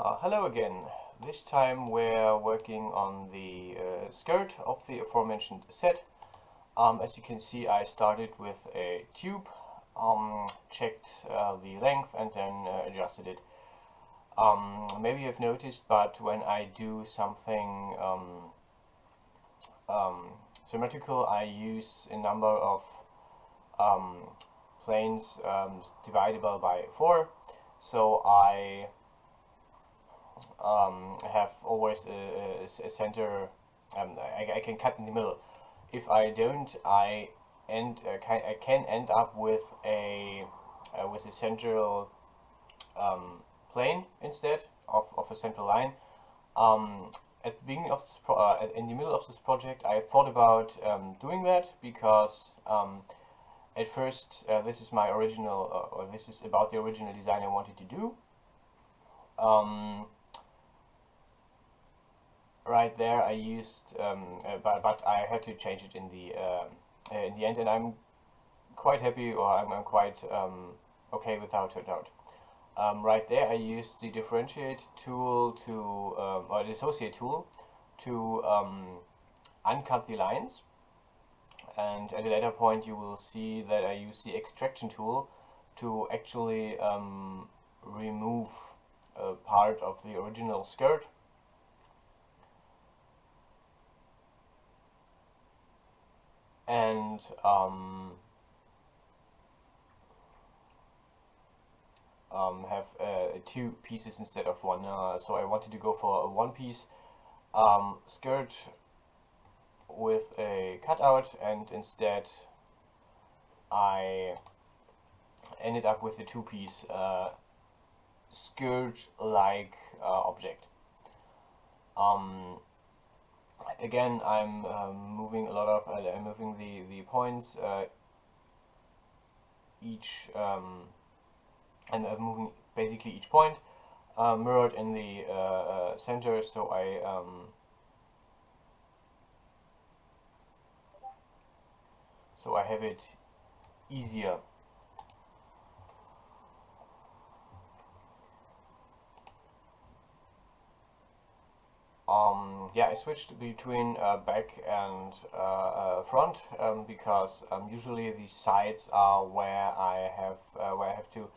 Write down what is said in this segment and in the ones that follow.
Hello again. This time we're working on the skirt of the aforementioned set. As you can see, I started with a tube, checked the length and then adjusted it. Maybe you've noticed, but when I do something symmetrical, I use a number of planes divisible by 4. So I have always a center. I can cut in the middle. If I don't, I can end up with a central plane instead of a central line. At the beginning of this in the middle of this project, I thought about doing that because at first this is my original, or this is about the original design I wanted to do. Right there I used, but I had to change it in the end, and I'm quite happy, or I'm quite okay with how it turned out. Right there I used the differentiate tool to, or the associate tool to uncut the lines, and at a later point you will see that I use the extraction tool to actually remove a part of the original skirt. And have two pieces instead of one. So I wanted to go for a one-piece skirt with a cutout, and instead I ended up with a two-piece skirt-like object. Again, I'm moving a lot of, I'm moving the points each, and I'm moving basically each point mirrored in the center, so I have it easier. Yeah, I switched between back and front because usually the sides are where I have to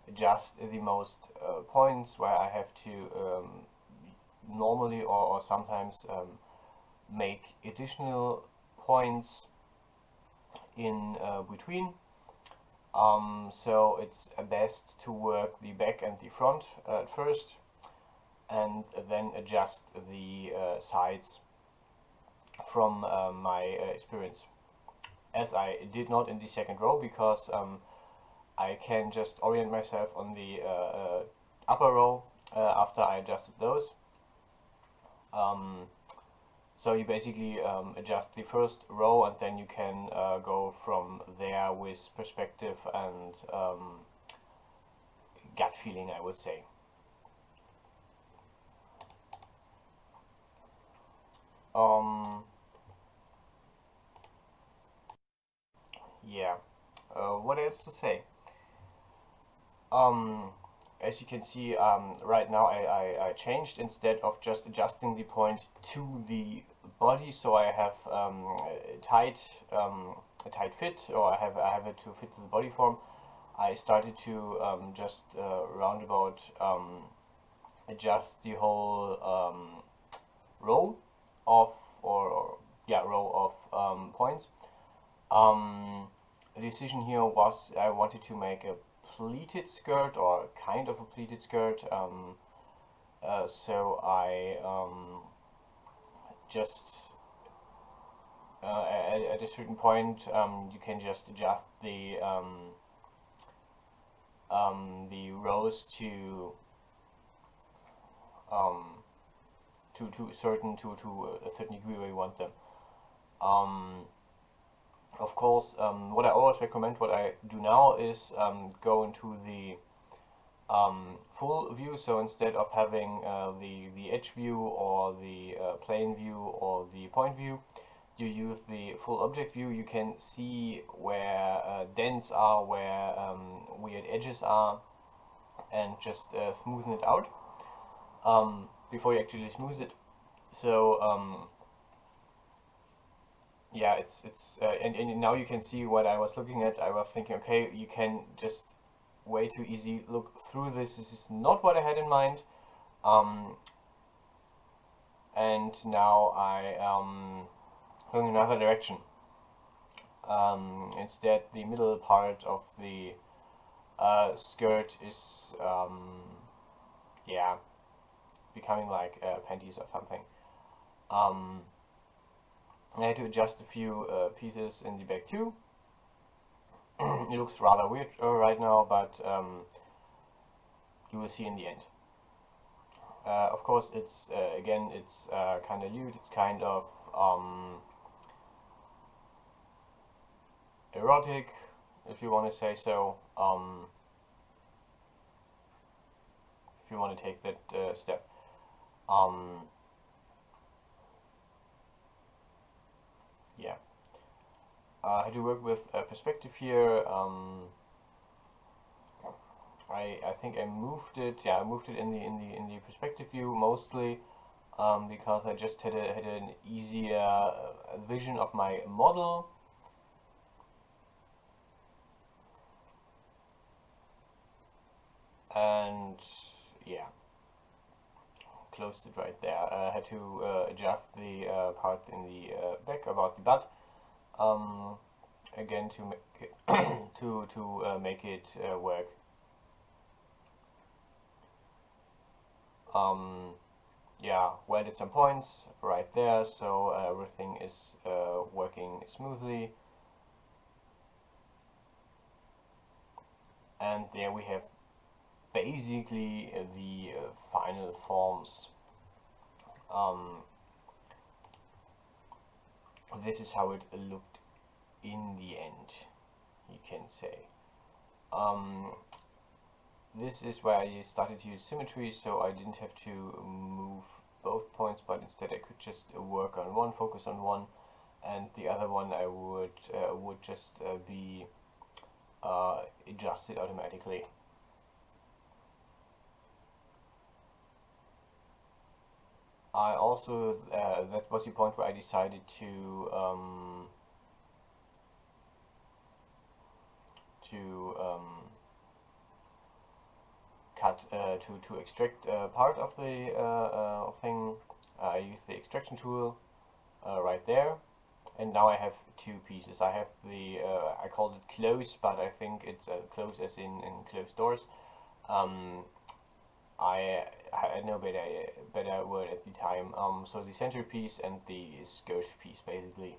adjust the most points, where I have to normally or sometimes make additional points in between. So it's best to work the back and the front at first, and then adjust the sides from my experience, as I did not in the second row, because I can just orient myself on the upper row after I adjusted those. So you basically adjust the first row, and then you can go from there with perspective and gut feeling, I would say. Yeah, what else to say? As you can see, right now I changed, instead of just adjusting the point to the body, so I have a tight fit, or I have it to fit to the body form. I started to just roundabout adjust the whole row of, row of points. The decision here was I wanted to make a pleated skirt, or kind of a pleated skirt, so I just at a certain point you can just adjust the rows to a certain degree where you want them. Of course, what I always recommend, what I do now, is go into the full view. So instead of having the edge view, or the plane view, or the point view, you use the full object view. You can see where dents are, where weird edges are, and just smoothen it out. before you actually smooth it. So yeah, and now you can see what I was looking at. I was thinking, okay, you can just way too easy look through this. This is not what I had in mind. And now I going another direction. Instead, the middle part of the skirt is yeah, becoming like panties or something. Um, I had to adjust a few pieces in the back too. It looks rather weird right now, but you will see in the end. Of course, it's again, it's kind of lewd. It's kind of erotic, if you want to say so. If you want to take that step. Yeah. I had to work with perspective here. I think I moved it. Yeah, I moved it in the perspective view mostly because I just had an easier vision of my model. And yeah, closed it right there. I had to adjust the part in the back about the butt again to make it to make it work. Yeah, welded some points right there, so everything is working smoothly. And there we have basically the final forms. This is how it looked in the end, you can say. This is where I started to use symmetry, so I didn't have to move both points, but instead I could just work on one, focus on one, and the other one I would just be adjusted automatically. I also that was the point where I decided to cut to extract part of the thing. I use the extraction tool right there, and now I have two pieces. I have the I called it close, but I think it's close as in closed doors. I had no better word at the time. So the center piece and the skirt piece, basically.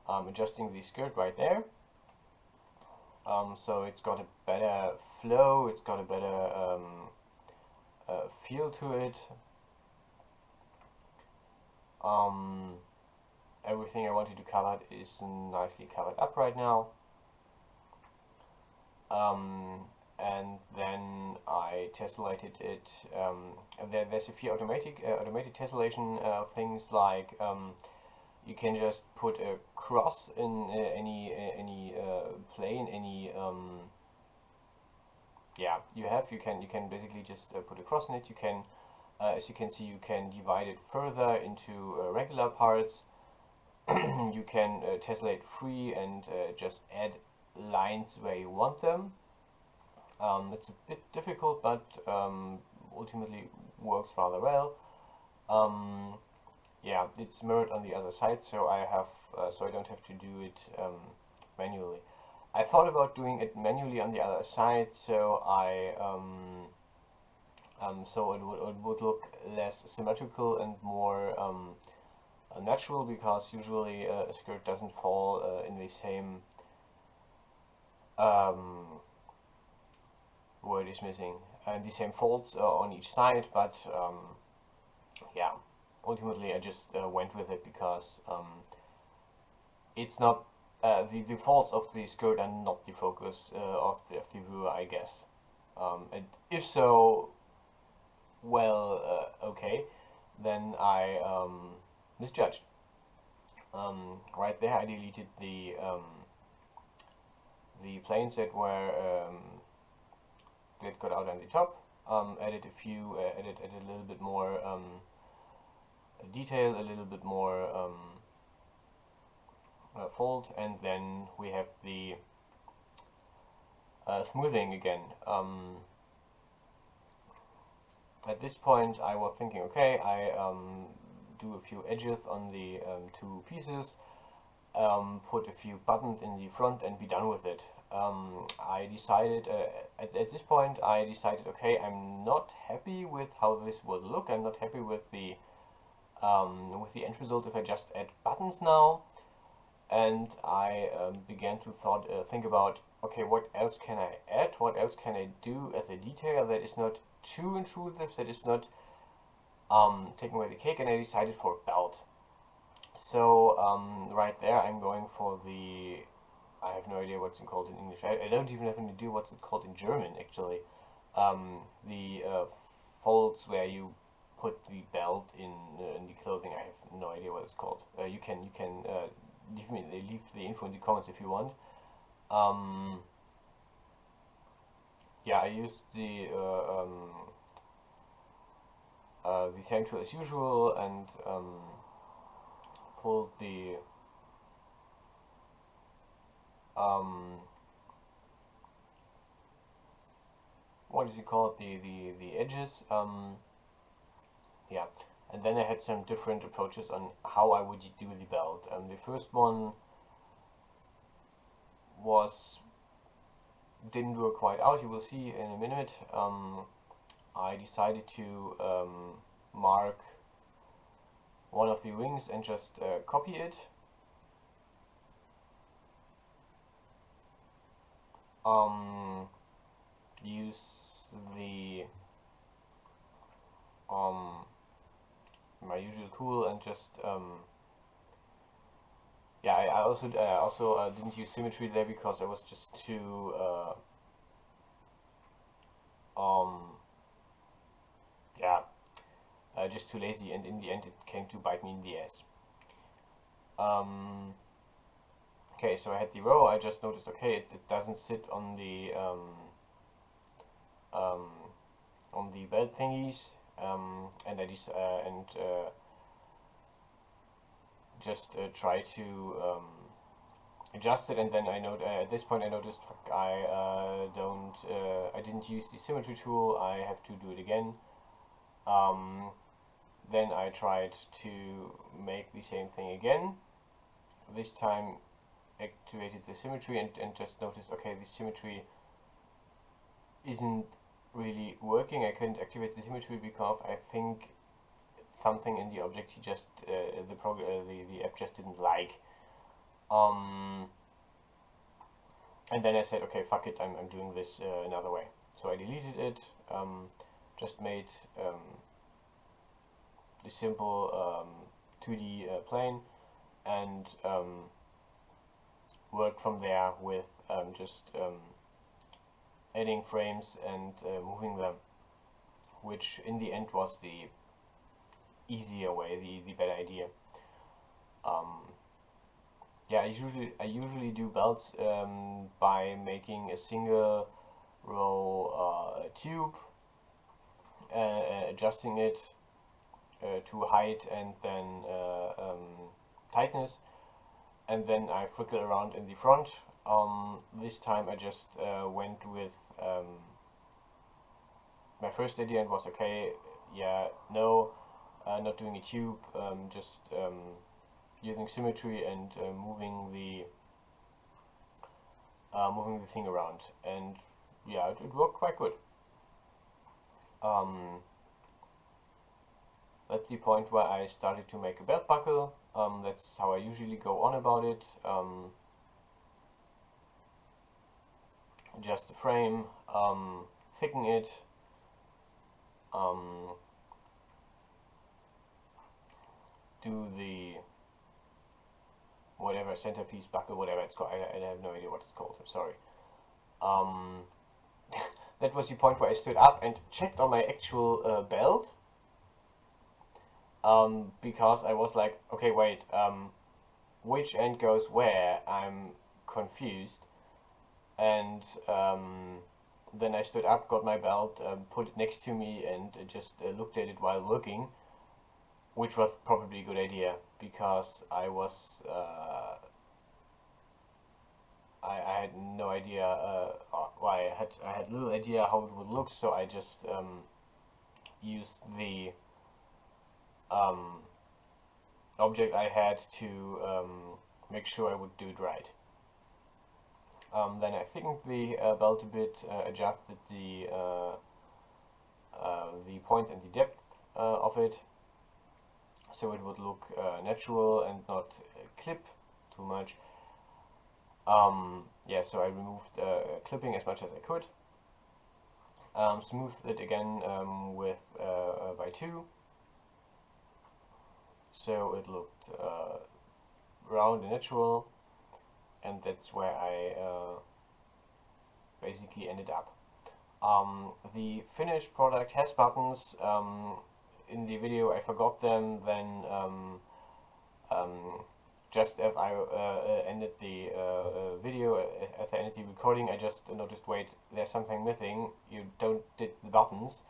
Adjusting the skirt right there. So it's got a better flow. It's got a better feel to it. Everything I wanted to cover is nicely covered up right now. And then I tessellated it. There's a few automated tessellation things, like you can just put a cross in any plane, any yeah, you can basically just put a cross in it. You can, as you can see, you can divide it further into regular parts. You can tessellate free and just add lines where you want them. It's a bit difficult, but ultimately works rather well. Yeah, it's mirrored on the other side, so I don't have to do it manually. I thought about doing it manually on the other side, so so it would look less symmetrical and more natural, because usually a skirt doesn't fall in the same word is missing, and the same folds on each side, but yeah, ultimately I just went with it because it's not the folds of the skirt are not the focus of the viewer, I guess. And if so, well, okay, then I misjudged. Right there, I deleted the planes that got out on the top. added a little bit more detail, a little bit more fold, and then we have the smoothing again. At this point I was thinking, okay, I do a few edges on the two pieces, put a few buttons in the front and be done with it. I decided, at this point I decided, okay, I'm not happy with how this would look, I'm not happy with the end result if I just add buttons now. And I began to think about, okay, what else can I add, what else can I do as a detail that is not too intrusive, that is not taking away the cake, and I decided for a belt. So right there I'm going for the, I have no idea what's it called in English, I don't even have any idea what's it called in German actually, the folds where you put the belt in the clothing. I have no idea what it's called. You can leave the info in the comments if you want. Yeah, I used the same tool as usual and pulled the what is it called, the edges, yeah, and then I had some different approaches on how I would do the belt. The first one didn't work quite out, you will see in a minute. I decided to mark one of the rings and just copy it. Use the my usual tool and just yeah, I also didn't use symmetry there because I was just too yeah, just too lazy, and in the end it came to bite me in the ass. Okay, so I had the row. I just noticed, okay, it doesn't sit on the belt thingies, and I just try to adjust it, and then at this point I noticed, fuck, I didn't use the symmetry tool. I have to do it again. Then I tried to make the same thing again. This time activated the symmetry and just noticed, okay, the symmetry isn't really working. I couldn't activate the symmetry because I think something in the object he just the app just didn't like. And then I said, okay, fuck it, I'm doing this another way. So I deleted it, just made the simple 2D plane, and worked from there with just adding frames and moving them, which in the end was the easier way, the better idea. Yeah, I usually do belts by making a single row tube, adjusting it to height and then tightness, and then I flickle around in the front. This time I just went with my first idea and was okay, yeah, no, not doing a tube, just using symmetry and moving the thing around, and yeah, it worked quite good. That's the point where I started to make a belt buckle. That's how I usually go on about it. Just the frame, thicken it, do the whatever centerpiece buckle, whatever it's called. I have no idea what it's called. I'm sorry. That was the point where I stood up and checked on my actual belt, because I was like, okay, wait, which end goes where? I'm confused. And then I stood up, got my belt, put it next to me, and just looked at it while working, which was probably a good idea because I was I had no idea. Why I had little idea how it would look, so I just used the object I had to make sure I would do it right. Then I thickened the belt a bit, adjusted the point and the depth of it, so it would look natural and not clip too much. Yeah, so I removed clipping as much as I could. Smoothed it again with by 2, so it looked round and natural, and that's where I basically ended up. The finished product has buttons. In the video I forgot them, then just as I ended the video, as I ended the recording, I just noticed, wait, there's something missing, you did the buttons.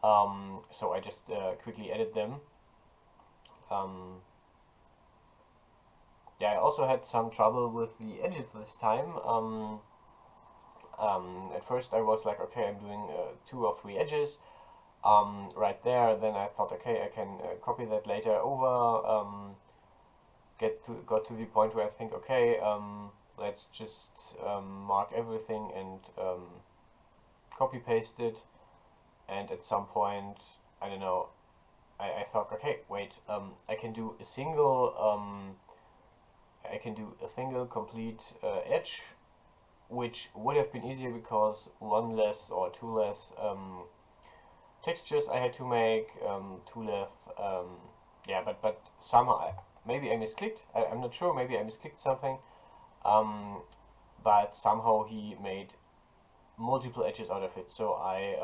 So I just quickly added them. Yeah, I also had some trouble with the edges this time. At first I was like, okay, I'm doing 2 or 3 edges right there. Then I thought, okay, I can copy that later over. Got to the point where I think, okay, let's just mark everything and copy paste it. And at some point, I don't know, I thought, okay, wait, I can do a single complete edge, which would have been easier because 1 less or 2 less textures I had to make, 2 less, yeah, but somehow, maybe I misclicked, I'm not sure, maybe I misclicked something, but somehow he made multiple edges out of it, so I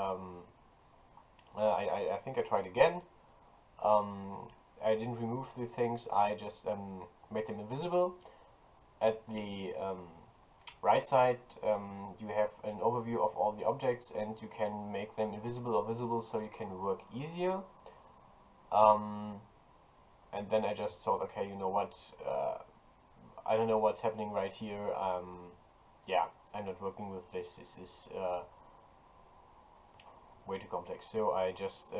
think I tried again. I didn't remove the things, I just made them invisible. At the right side you have an overview of all the objects, and you can make them invisible or visible so you can work easier. And then I just thought, okay, you know what, I don't know what's happening right here. Yeah, I'm not working with this. This is way too complex. So I just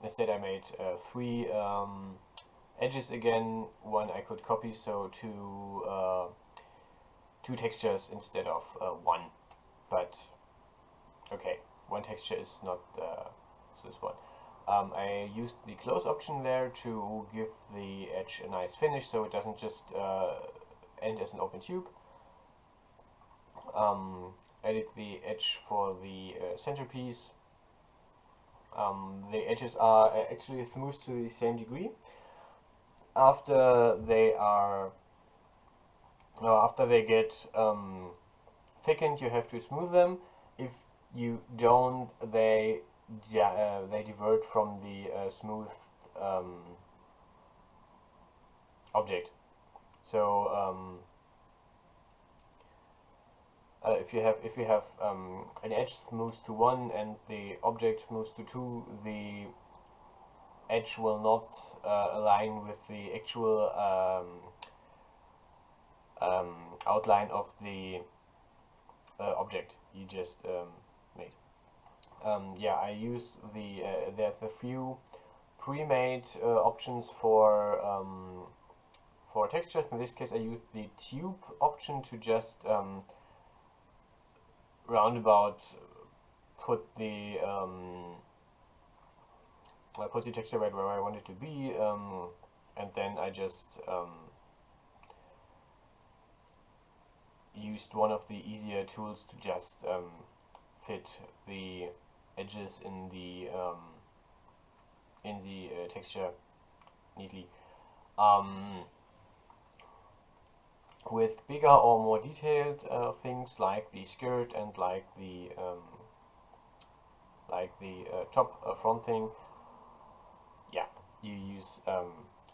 instead I made 3 edges again. 1 I could copy, so 2 textures instead of 1. But okay, 1 texture is not this one. I used the close option there to give the edge a nice finish, so it doesn't just end as an open tube. Added the edge for the centerpiece. The edges are actually smoothed to the same degree. After they get thickened, you have to smooth them. If you don't, they divert from the smoothed object. So if you have an edge smoothed to 1 and the object smoothed to 2, the edge will not align with the actual outline of the object you just made. Yeah, I use there's a few pre-made options for textures. In this case I used the tube option to just roundabout put the texture right where I want it to be, and then I just used one of the easier tools to just fit the edges in the texture neatly. With bigger or more detailed things like the skirt and like the top front thing, yeah, you use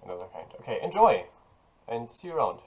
another kind. Okay, enjoy and see you around.